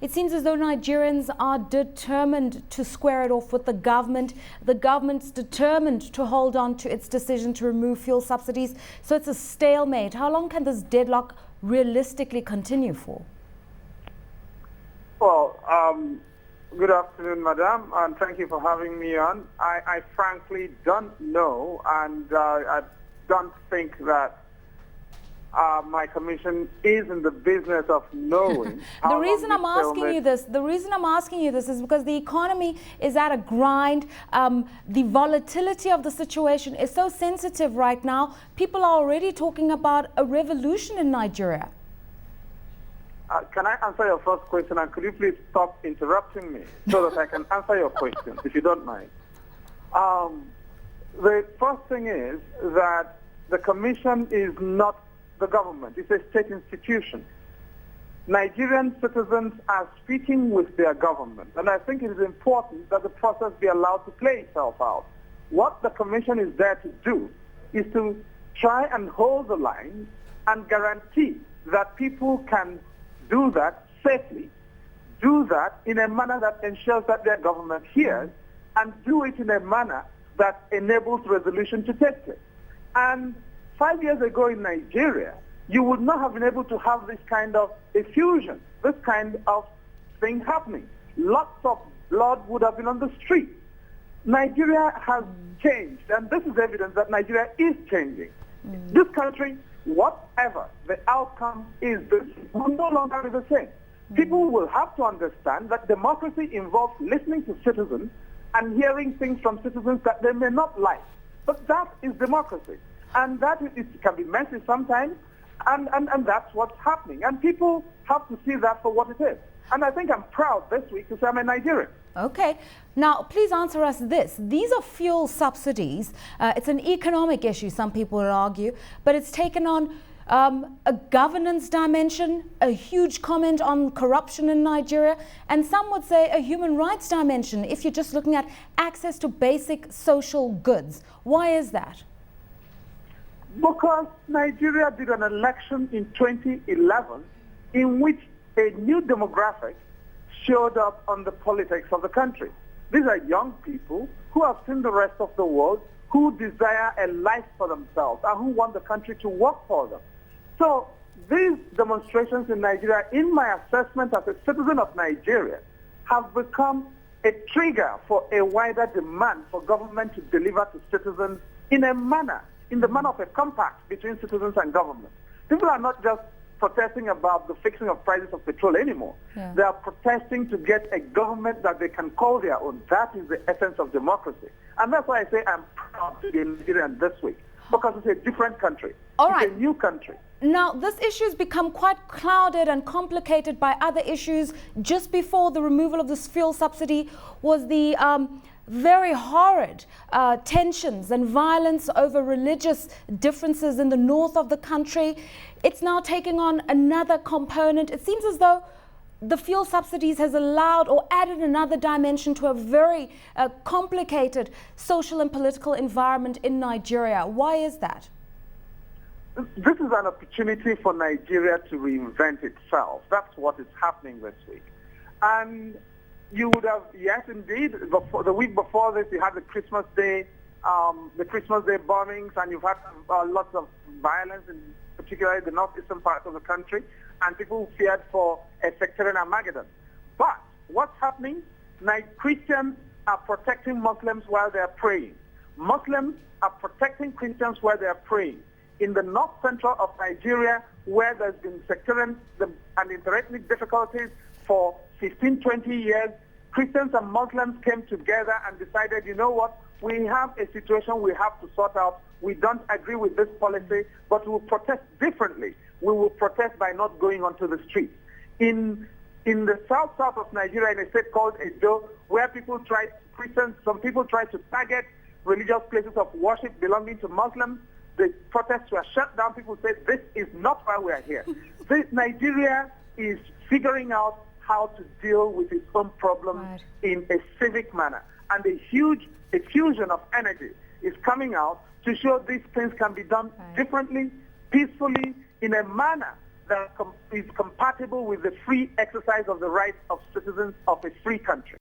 it seems as though Nigerians are determined to square it off with the government. The government's determined to hold on to its decision to remove fuel subsidies. So it's a stalemate. How long can this deadlock realistically continue for? Well, good afternoon, madam, and thank you for having me on. I frankly don't know, and I don't think that my commission is in the business of knowing. The reason I'm asking you this is because the economy is at a grind. The volatility of the situation is so sensitive right now. People are already talking about a revolution in Nigeria. Can I answer your first question, and could you please stop interrupting me so that I can answer your question, if you don't mind? The first thing is that the commission is not the government. It's a state institution. Nigerian citizens are speaking with their government, and I think it is important that the process be allowed to play itself out. What the commission is there to do is to try and hold the line and guarantee that people can do that safely, do that in a manner that ensures that their government hears, and do it in a manner that enables resolution to take place. And 5 years ago in Nigeria, you would not have been able to have this kind of effusion, this kind of thing happening. Lots of blood would have been on the street. Nigeria has changed, and this is evidence that Nigeria is changing. This country, whatever the outcome is, this will no longer be the same. People will have to understand that democracy involves listening to citizens and hearing things from citizens that they may not like. But that is democracy. And that it can be messy sometimes, and that's what's happening. And people have to see that for what it is. And I think I'm proud this week to say I'm a Nigerian. Okay. Now, please answer us this. These are fuel subsidies. It's an economic issue, some people would argue, but it's taken on a governance dimension, a huge comment on corruption in Nigeria, and some would say a human rights dimension if you're just looking at access to basic social goods. Why is that? Because Nigeria did an election in 2011 in which a new demographic showed up on the politics of the country. These are young people who have seen the rest of the world, who desire a life for themselves, and who want the country to work for them. So these demonstrations in Nigeria, in my assessment as a citizen of Nigeria, have become a trigger for a wider demand for government to deliver to citizens in the manner of a compact between citizens and government. People are not just protesting about the fixing of prices of petrol anymore. Yeah. They are protesting to get a government that they can call their own. That is the essence of democracy. And that's why I say I'm proud to be a Nigerian this week, because it's a different country. It's a new country. Now, this issue has become quite clouded and complicated by other issues. Just before the removal of this fuel subsidy was the very horrid tensions and violence over religious differences in the north of the country. It's now taking on another component. It seems as though the fuel subsidies has allowed or added another dimension to a very complicated social and political environment in Nigeria. Why is that? This is an opportunity for Nigeria to reinvent itself. That's what is happening this week. And you would have, yes, indeed, the week before this, you had the Christmas Day bombings, and you've had lots of violence, in particularly the northeastern part of the country, and people feared for a sectarian Armageddon. But what's happening? Christians are protecting Muslims while they are praying. Muslims are protecting Christians while they are praying. In the north central of Nigeria, where there's been sectarian and interethnic difficulties for 15, 20 years, Christians and Muslims came together and decided, you know what, we have a situation we have to sort out. We don't agree with this policy, but we will protest differently. We will protest by not going onto the streets. In the south of Nigeria, in a state called Edo, where some people tried to target religious places of worship belonging to Muslims, the protests were shut down. People said, this is not why we are here. Nigeria is figuring out how to deal with its own problems in a civic manner. And a huge effusion of energy is coming out to show these things can be done differently, peacefully, in a manner that is compatible with the free exercise of the rights of citizens of a free country.